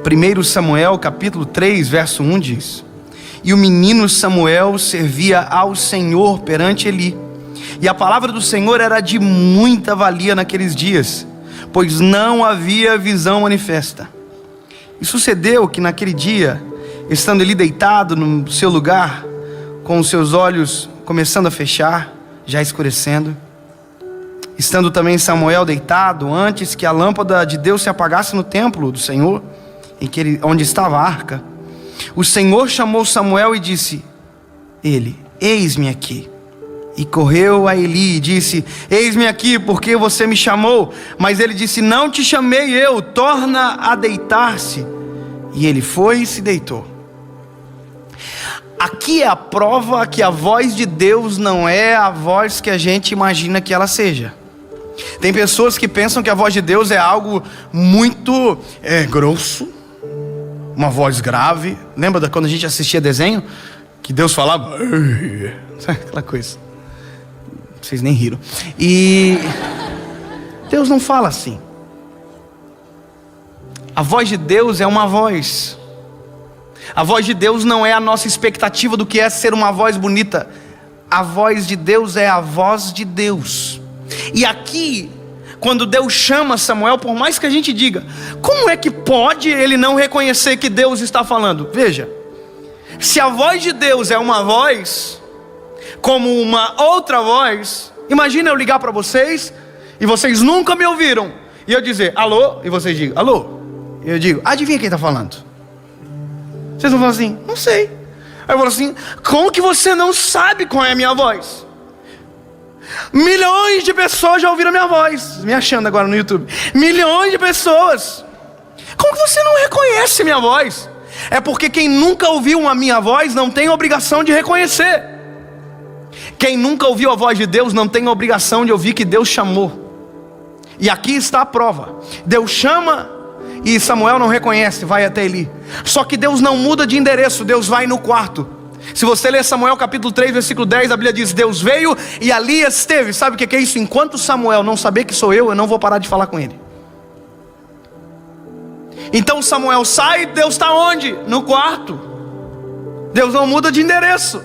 1 Samuel capítulo 3, verso 1 diz: E o menino Samuel servia ao Senhor perante Eli, e a palavra do Senhor era de muita valia naqueles dias, pois não havia visão manifesta. E sucedeu que naquele dia, estando Eli deitado no seu lugar, com os seus olhos começando a fechar, já escurecendo, estando também Samuel deitado, antes que a lâmpada de Deus se apagasse no templo do Senhor, onde estava a arca, o Senhor chamou Samuel e disse: Ele, eis-me aqui. E correu a Eli e disse: Eis-me aqui, porque você me chamou? Mas ele disse: Não te chamei eu, torna a deitar-se. E ele foi e se deitou. Aqui é a prova que a voz de Deus não é a voz que a gente imagina que ela seja. Tem pessoas que pensam que a voz de Deus é algo muito grosso, uma voz grave. Lembra de quando a gente assistia desenho? Que Deus falava, aquela coisa. Vocês nem riram. E Deus não fala assim. A voz de Deus é uma voz. A voz de Deus não é a nossa expectativa do que é ser uma voz bonita. A voz de Deus é a voz de Deus. E aqui, quando Deus chama Samuel, por mais que a gente diga, como é que pode ele não reconhecer que Deus está falando? Veja, se a voz de Deus é uma voz, como uma outra voz, imagina eu ligar para vocês, e vocês nunca me ouviram, e eu dizer, alô, e vocês digam, alô, e eu digo, adivinha quem está falando? Vocês vão falar assim, não sei. Aí eu falo assim, como que você não sabe qual é a minha voz? Milhões de pessoas já ouviram a minha voz, me achando agora no YouTube. Milhões de pessoas. Como que você não reconhece minha voz? É porque quem nunca ouviu a minha voz não tem obrigação de reconhecer. Quem nunca ouviu a voz de Deus não tem obrigação de ouvir que Deus chamou. E aqui está a prova. Deus chama e Samuel não reconhece, vai até Eli. Só que Deus não muda de endereço, Deus vai no quarto. Se você ler Samuel capítulo 3, versículo 10, a Bíblia diz, Deus veio e ali esteve. Sabe o que é isso? Enquanto Samuel não saber que sou eu não vou parar de falar com ele. Então Samuel sai, Deus está onde? No quarto. Deus não muda de endereço.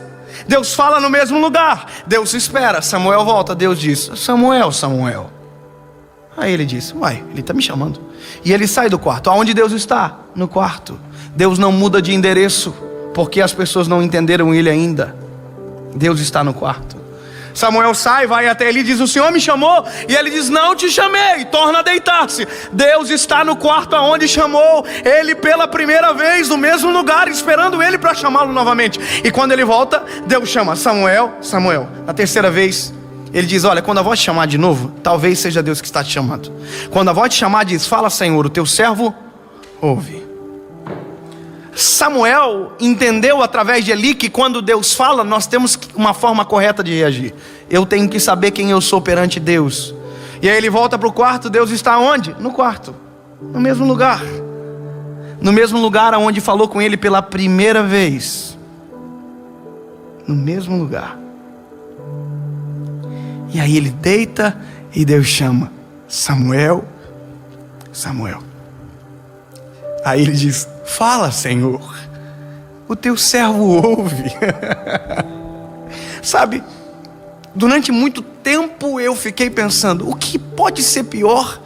Deus fala no mesmo lugar. Deus espera, Samuel volta, Deus diz, Samuel, Samuel. Aí ele diz, uai, ele está me chamando. E ele sai do quarto. Aonde Deus está? No quarto. Deus não muda de endereço, porque as pessoas não entenderam ele ainda. Deus está no quarto. Samuel sai, vai até ele e diz, o Senhor me chamou? E ele diz, não te chamei, torna a deitar-se. Deus está no quarto aonde chamou ele pela primeira vez, no mesmo lugar, esperando ele para chamá-lo novamente. E quando ele volta, Deus chama, Samuel, Samuel. Na terceira vez, ele diz, olha, quando a voz te chamar de novo, talvez seja Deus que está te chamando. Quando a voz te chamar, diz, fala Senhor, o teu servo ouve. Samuel entendeu através de Eli que quando Deus fala, nós temos uma forma correta de reagir. Eu tenho que saber quem eu sou perante Deus. E aí ele volta para o quarto, Deus está onde? No quarto, no mesmo lugar. No mesmo lugar onde falou com ele pela primeira vez. No mesmo lugar. E aí ele deita e Deus chama, Samuel, Samuel. Aí ele diz, fala Senhor, o teu servo ouve. Sabe, durante muito tempo eu fiquei pensando, o que pode ser pior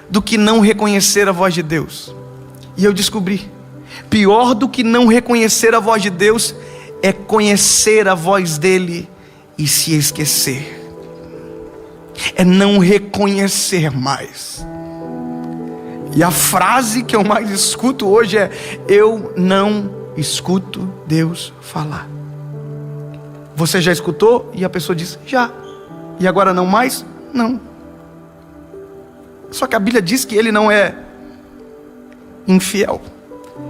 do que não reconhecer a voz de Deus? E eu descobri, pior do que não reconhecer a voz de Deus é conhecer a voz dele e se esquecer. É não reconhecer mais. E a frase que eu mais escuto hoje é, eu não escuto Deus falar. Você já escutou? E a pessoa diz, já. E agora não mais? Não. Só que a Bíblia diz que ele não é infiel.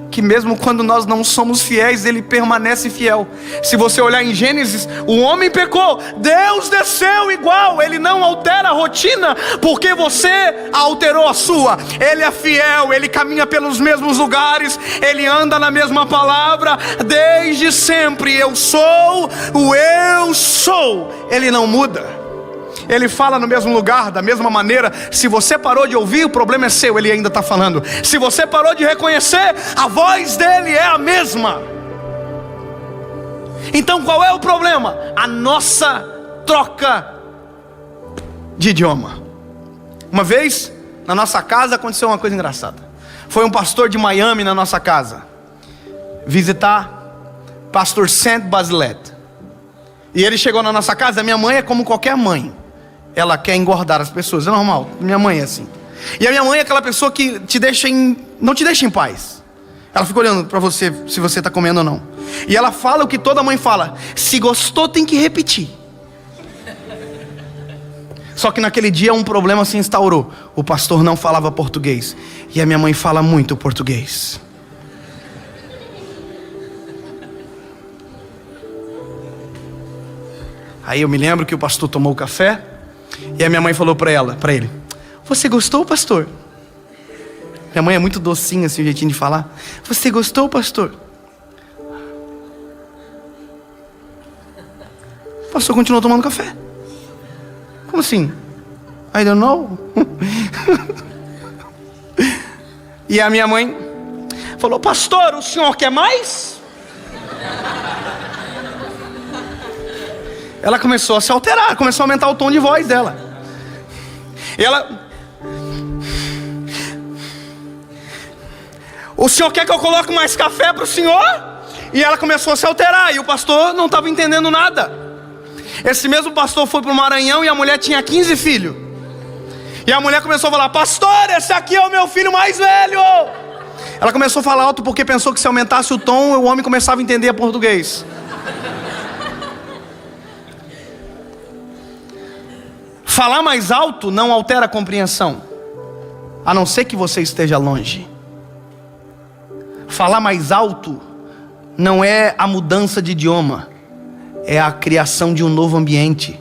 Que mesmo quando nós não somos fiéis, ele permanece fiel. Se você olhar em Gênesis, o homem pecou, Deus desceu igual. Ele não altera a rotina porque você alterou a sua. Ele é fiel, ele caminha pelos mesmos lugares, ele anda na mesma palavra desde sempre. Eu sou o eu sou. Ele não muda. Ele fala no mesmo lugar, da mesma maneira. Se você parou de ouvir, o problema é seu, ele ainda está falando. Se você parou de reconhecer, a voz dele é a mesma. Então qual é o problema? A nossa troca de idioma. Uma vez, na nossa casa, aconteceu uma coisa engraçada. Foi um pastor de Miami na nossa casa visitar pastor Saint Basilette. E ele chegou na nossa casa. Minha mãe é como qualquer mãe, ela quer engordar as pessoas, é normal, minha mãe é assim. E a minha mãe é aquela pessoa que não te deixa em paz. Ela fica olhando para você, se você está comendo ou não. E ela fala o que toda mãe fala: se gostou tem que repetir. Só que naquele dia um problema se instaurou. O pastor não falava português, e a minha mãe fala muito português. Aí eu me lembro que o pastor tomou o café, e a minha mãe falou para ele: você gostou, pastor? Minha mãe é muito docinha assim, o jeitinho de falar. Você gostou, pastor? O pastor continuou tomando café. Como assim? I don't know. E a minha mãe falou: pastor, o senhor quer mais? Ela começou a se alterar, começou a aumentar o tom de voz dela. E ela: o senhor quer que eu coloque mais café para o senhor? E ela começou a se alterar, e o pastor não estava entendendo nada. Esse mesmo pastor foi para o Maranhão e a mulher tinha 15 filhos. E a mulher começou a falar: pastor, esse aqui é o meu filho mais velho. Ela começou a falar alto porque pensou que se aumentasse o tom, o homem começava a entender português. Falar mais alto não altera a compreensão, a não ser que você esteja longe. Falar mais alto não é a mudança de idioma, é a criação de um novo ambiente.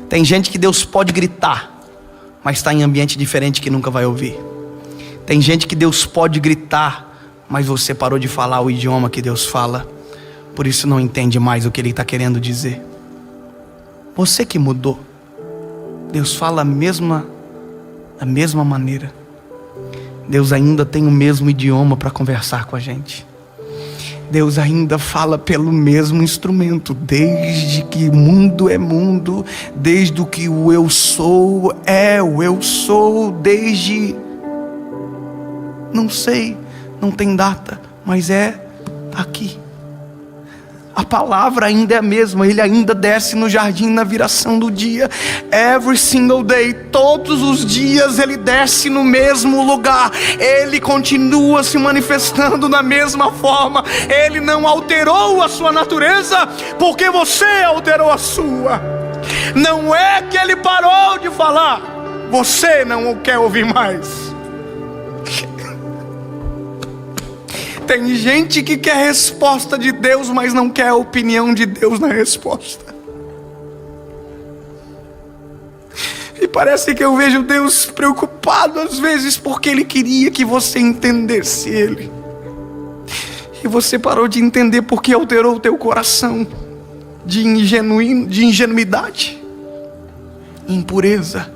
Tem gente que Deus pode gritar, mas está em ambiente diferente que nunca vai ouvir. Tem gente que Deus pode gritar, mas você parou de falar o idioma que Deus fala, por isso não entende mais o que Ele está querendo dizer. Você que mudou. Deus fala da mesma maneira. Deus ainda tem o mesmo idioma para conversar com a gente. Deus ainda fala pelo mesmo instrumento. Desde que mundo é mundo, desde que o eu sou é o eu sou, desde... não sei, não tem data, mas é aqui. A palavra ainda é a mesma. Ele ainda desce no jardim na viração do dia. Every single day, todos os dias Ele desce no mesmo lugar. Ele continua se manifestando da mesma forma. Ele não alterou a sua natureza porque você alterou a sua. Não é que Ele parou de falar, você não o quer ouvir mais. Tem gente que quer resposta de Deus, mas não quer a opinião de Deus na resposta. E parece que eu vejo Deus preocupado às vezes porque Ele queria que você entendesse Ele. E você parou de entender porque alterou o teu coração de ingenuidade, impureza,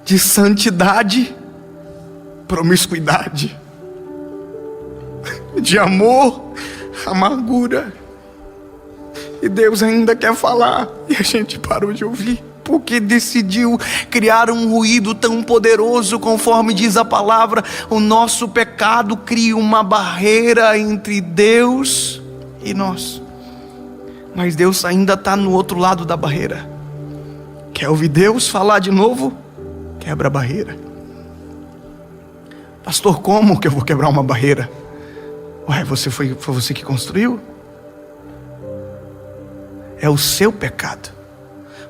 de santidade, promiscuidade, de amor, amargura. E Deus ainda quer falar, e a gente parou de ouvir, porque decidiu criar um ruído tão poderoso. Conforme diz a palavra, o nosso pecado cria uma barreira entre Deus e nós. Mas Deus ainda está no outro lado da barreira. Quer ouvir Deus falar de novo? Quebra a barreira. Pastor, como que eu vou quebrar uma barreira? Ué, foi você que construiu? É o seu pecado.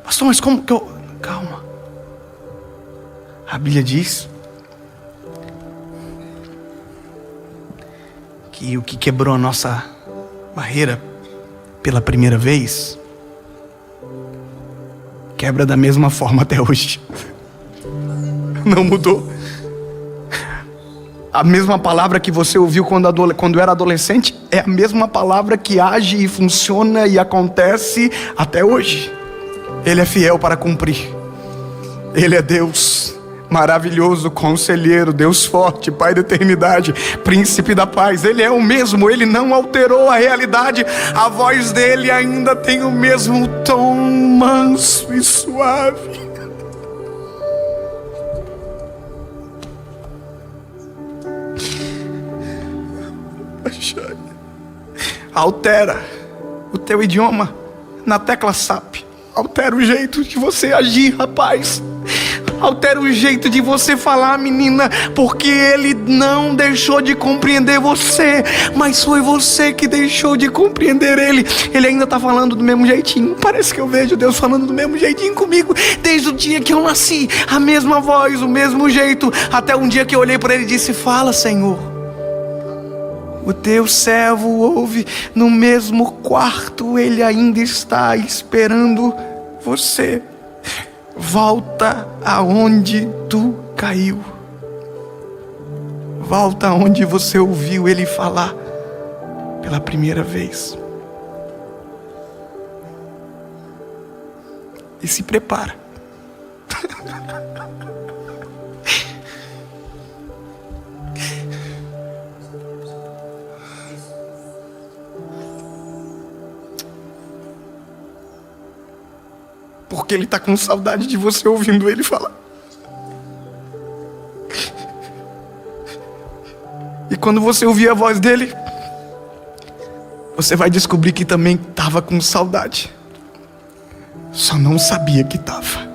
Pastor, mas como que eu... Calma. A Bíblia diz que o que quebrou a nossa barreira pela primeira vez, quebra da mesma forma até hoje. Não mudou. A mesma palavra que você ouviu quando era adolescente é a mesma palavra que age e funciona e acontece até hoje. Ele é fiel para cumprir. Ele é Deus maravilhoso, conselheiro, Deus forte, Pai da eternidade, príncipe da paz. Ele é o mesmo, ele não alterou a realidade. A voz dele ainda tem o mesmo tom manso e suave. Altera o teu idioma na tecla SAP. Altera o jeito de você agir, rapaz. Altera o jeito de você falar, menina, porque ele não deixou de compreender você, mas foi você que deixou de compreender ele. Ele ainda está falando do mesmo jeitinho. Parece que eu vejo Deus falando do mesmo jeitinho comigo desde o dia que eu nasci. A mesma voz, o mesmo jeito, até um dia que eu olhei para ele e disse: fala, Senhor. O teu servo ouve. No mesmo quarto ele ainda está esperando você. Volta aonde tu caiu. Volta aonde você ouviu ele falar pela primeira vez. E se prepara. Porque ele está com saudade de você ouvindo ele falar. E quando você ouvir a voz dele, você vai descobrir que também estava com saudade. Só não sabia que estava.